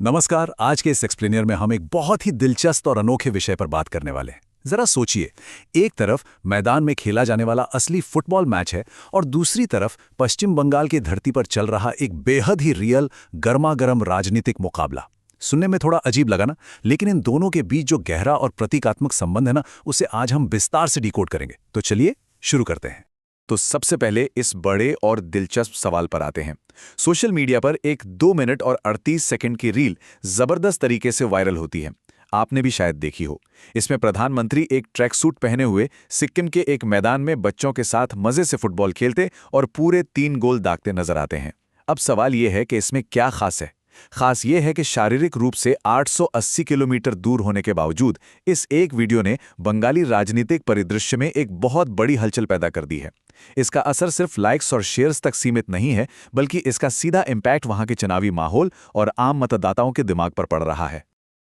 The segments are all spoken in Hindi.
नमस्कार। आज के इस एक्सप्लेनियर में हम एक बहुत ही दिलचस्प और अनोखे विषय पर बात करने वाले हैं। जरा सोचिए, एक तरफ मैदान में खेला जाने वाला असली फुटबॉल मैच है और दूसरी तरफ पश्चिम बंगाल की धरती पर चल रहा एक बेहद ही रियल गर्मागर्म राजनीतिक मुकाबला। सुनने में थोड़ा अजीब लगा ना, लेकिन इन दोनों के बीच जो गहरा और प्रतीकात्मक संबंध है ना, उसे आज हम विस्तार से डिकोड करेंगे। तो चलिए शुरू करते हैं। तो सबसे पहले इस बड़े और दिलचस्प सवाल पर आते हैं। सोशल मीडिया पर एक 2 मिनट और 38 सेकंड की रील जबरदस्त तरीके से वायरल होती है। आपने भी शायद देखी हो। इसमें प्रधानमंत्री एक ट्रैक सूट पहने हुए सिक्किम के एक मैदान में बच्चों के साथ मजे से फुटबॉल खेलते और पूरे 3 गोल दागते नजर आते हैं। अब सवाल यह है कि इसमें क्या खास है। खास यह है कि शारीरिक रूप से 880 किलोमीटर दूर होने के बावजूद इस एक वीडियो ने बंगाली राजनीतिक परिदृश्य में एक बहुत बड़ी हलचल पैदा कर दी है। इसका असर सिर्फ लाइक्स और शेयर्स तक सीमित नहीं है, बल्कि इसका सीधा इम्पैक्ट वहां के चुनावी माहौल और आम मतदाताओं के दिमाग पर पड़ रहा है।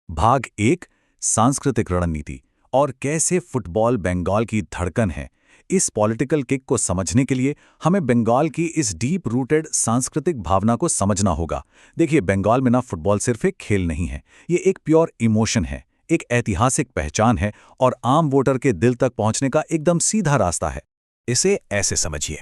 भाग 1, सांस्कृतिक रणनीति और कैसे फुटबॉल बंगाल की धड़कन है। इस पॉलिटिकल किक को समझने के लिए हमें बंगाल की इस डीप रूटेड सांस्कृतिक भावना को समझना होगा। देखिए, बंगाल में ना फुटबॉल सिर्फ एक खेल नहीं है, ये एक प्योर इमोशन है, एक ऐतिहासिक पहचान है और आम वोटर के दिल तक पहुंचने का एकदम सीधा रास्ता है। इसे ऐसे समझिए,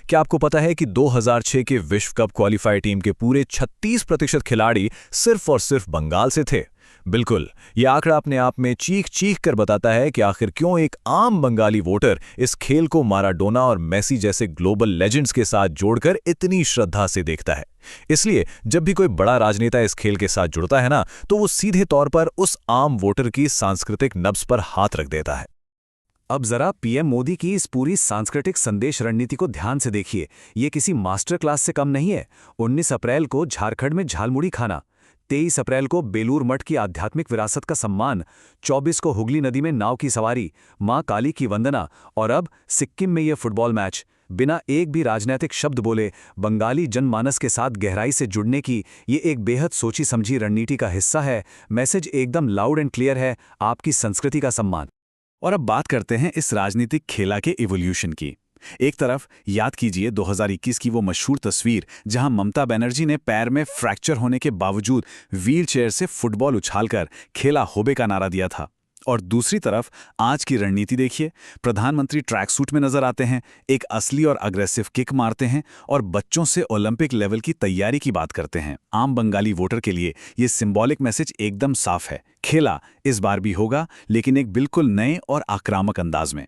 क्या आपको पता है कि 2006 के विश्व कप क्वालिफाई टीम के पूरे 36% खिलाड़ी सिर्फ और सिर्फ बंगाल से थे। बिल्कुल, यह आंकड़ा अपने आप में चीख चीख कर बताता है कि आखिर क्यों एक आम बंगाली वोटर इस खेल को माराडोना और मेसी जैसे ग्लोबल लेजेंड्स के साथ जोड़कर इतनी श्रद्धा से देखता है। इसलिए जब भी कोई बड़ा राजनेता इस खेल के साथ जुड़ता है ना, तो वो सीधे तौर पर उस आम वोटर की सांस्कृतिक नब्ज पर हाथ रख देता है। अब जरा पीएम मोदी की इस पूरी सांस्कृतिक संदेश रणनीति को ध्यान से देखिए। ये किसी मास्टर क्लास से कम नहीं है। 19 अप्रैल को झारखंड में झालमुड़ी खाना, 23 अप्रैल को बेलूर मठ की आध्यात्मिक विरासत का सम्मान, 24 को हुगली नदी में नाव की सवारी, मां काली की वंदना और अब सिक्किम में यह फुटबॉल मैच। बिना एक भी राजनीतिक शब्द बोले बंगाली जनमानस के साथ गहराई से जुड़ने की ये एक बेहद सोची समझी रणनीति का हिस्सा है। मैसेज एकदम लाउड एंड क्लियर है, आपकी संस्कृति का सम्मान। और अब बात करते हैं इस राजनीतिक खेला के इवोल्यूशन की। एक तरफ याद कीजिए 2021 की वो मशहूर तस्वीर जहां ममता बनर्जी ने पैर में फ्रैक्चर होने के बावजूद व्हीलचेयर से फुटबॉल उछालकर खेला होबे का नारा दिया था। और दूसरी तरफ आज की रणनीति देखिए, प्रधानमंत्री ट्रैक सूट में नजर आते हैं, एक असली और अग्रेसिव किक मारते हैं और बच्चों से ओलंपिक लेवल की तैयारी की बात करते हैं। आम बंगाली वोटर के लिए ये सिंबॉलिक मैसेज एकदम साफ है, खेला इस बार भी होगा, लेकिन एक बिल्कुल नए और आक्रामक अंदाज में।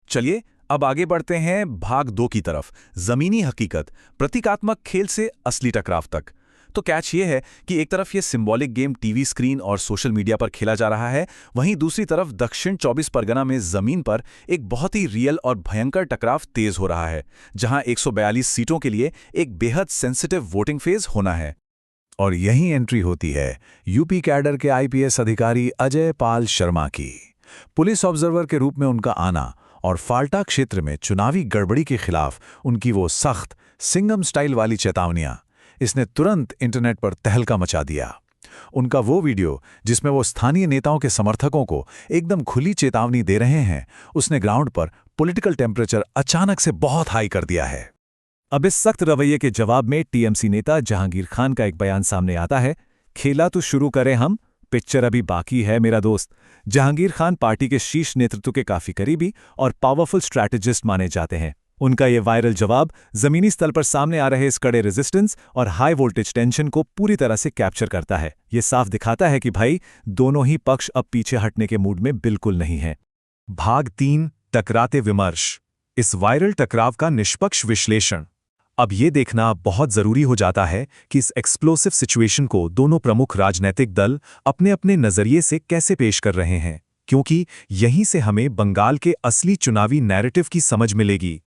चलिए अब आगे बढ़ते हैं भाग 2 की तरफ, जमीनी हकीकत, प्रतीकात्मक खेल से असली टकराव तक। तो कैच ये है कि एक तरफ ये सिंबॉलिक गेम टीवी स्क्रीन और सोशल मीडिया पर खेला जा रहा है, वहीं दूसरी तरफ दक्षिण 24 परगना में जमीन पर एक बहुत ही रियल और भयंकर टकराव तेज हो रहा है, जहां 142 सीटों के लिए एक बेहद सेंसिटिव वोटिंग फेज होना है। और यही एंट्री होती है यूपी कैडर के आईपीएस अधिकारी अजय पाल शर्मा की। पुलिस ऑब्जर्वर के रूप में उनका आना और फाल्टा क्षेत्र में चुनावी गड़बड़ी के खिलाफ उनकी वो सख्त सिंघम स्टाइल वाली चेतावनियां, इसने तुरंत इंटरनेट पर तहलका मचा दिया। उनका वो वीडियो जिसमें वो स्थानीय नेताओं के समर्थकों को एकदम खुली चेतावनी दे रहे हैं, उसने ग्राउंड पर पॉलिटिकल टेम्परेचर अचानक से बहुत हाई कर दिया है। अब इस सख्त रवैये के जवाब में टीएमसी नेता जहांगीर खान का एक बयान सामने आता है, खेला तो शुरू करें हम, पिक्चर अभी बाकी है मेरा दोस्त। जहांगीर खान पार्टी के शीर्ष नेतृत्व के काफी करीबी और पावरफुल स्ट्रैटेजिस्ट माने जाते हैं। उनका ये वायरल जवाब जमीनी स्तर पर सामने आ रहे इस कड़े रेजिस्टेंस और हाई वोल्टेज टेंशन को पूरी तरह से कैप्चर करता है। ये साफ दिखाता है कि भाई, दोनों ही पक्ष अब पीछे हटने के मूड में बिल्कुल नहीं है। भाग 3, टकराते विमर्श, इस वायरल टकराव का निष्पक्ष विश्लेषण। अब ये देखना बहुत जरूरी हो जाता है कि इस एक्सप्लोसिव सिचुएशन को दोनों प्रमुख राजनीतिक दल अपने अपने नजरिए से कैसे पेश कर रहे हैं, क्योंकि यहीं से हमें बंगाल के असली चुनावी नैरेटिव की समझ मिलेगी।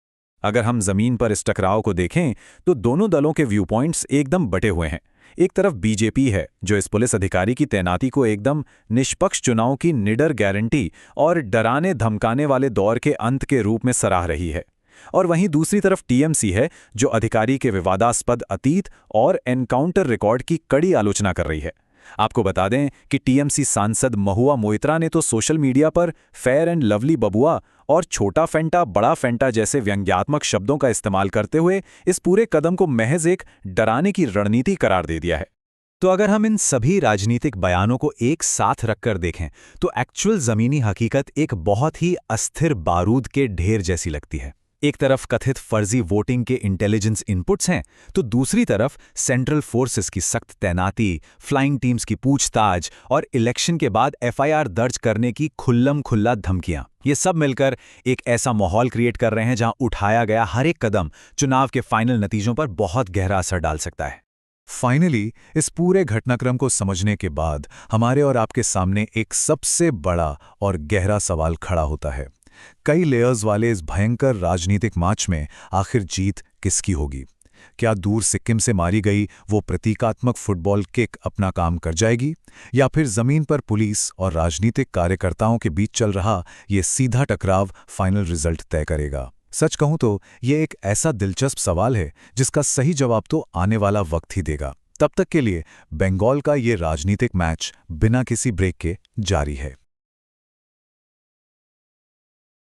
अगर हम जमीन पर इस टकराव को देखें तो दोनों दलों के व्यू पॉइंट्स एकदम बटे हुए हैं। एक तरफ बीजेपी है, जो इस पुलिस अधिकारी की तैनाती को एकदम निष्पक्ष चुनाव की निडर गारंटी और डराने धमकाने वाले दौर के अंत के रूप में सराह रही है। और वहीं दूसरी तरफ टीएमसी है, जो अधिकारी के विवादास्पद अतीत और एनकाउंटर रिकॉर्ड की कड़ी आलोचना कर रही है। आपको बता दें कि टीएमसी सांसद महुआ मोइत्रा ने तो सोशल मीडिया पर फेयर एंड लवली बबुआ और छोटा फेंटा बड़ा फेंटा जैसे व्यंग्यात्मक शब्दों का इस्तेमाल करते हुए इस पूरे कदम को महज एक डराने की रणनीति करार दे दिया है। तो अगर हम इन सभी राजनीतिक बयानों को एक साथ रखकर देखें तो एक्चुअल ज़मीनी हकीकत एक बहुत ही अस्थिर बारूद के ढेर जैसी लगती है। एक तरफ कथित फर्जी वोटिंग के इंटेलिजेंस इनपुट्स हैं, तो दूसरी तरफ सेंट्रल फोर्सेस की सख्त तैनाती, फ्लाइंग टीम्स की पूछताछ और इलेक्शन के बाद एफआईआर दर्ज करने की खुल्लम-खुल्ला धमकियां। ये सब मिलकर एक ऐसा माहौल क्रिएट कर रहे हैं जहां उठाया गया हर एक कदम चुनाव के फाइनल नतीजों पर बहुत गहरा असर डाल सकता है। फाइनली, इस पूरे घटनाक्रम को समझने के बाद हमारे और आपके सामने एक सबसे बड़ा और गहरा सवाल खड़ा होता है। कई लेयर्स वाले इस भयंकर राजनीतिक मैच में आखिर जीत किसकी होगी? क्या दूर सिक्किम से मारी गई वो प्रतीकात्मक फुटबॉल किक अपना काम कर जाएगी, या फिर जमीन पर पुलिस और राजनीतिक कार्यकर्ताओं के बीच चल रहा ये सीधा टकराव फाइनल रिजल्ट तय करेगा? सच कहूं तो ये एक ऐसा दिलचस्प सवाल है जिसका सही जवाब तो आने वाला वक्त ही देगा। तब तक के लिए बंगाल का ये राजनीतिक मैच बिना किसी ब्रेक के जारी है।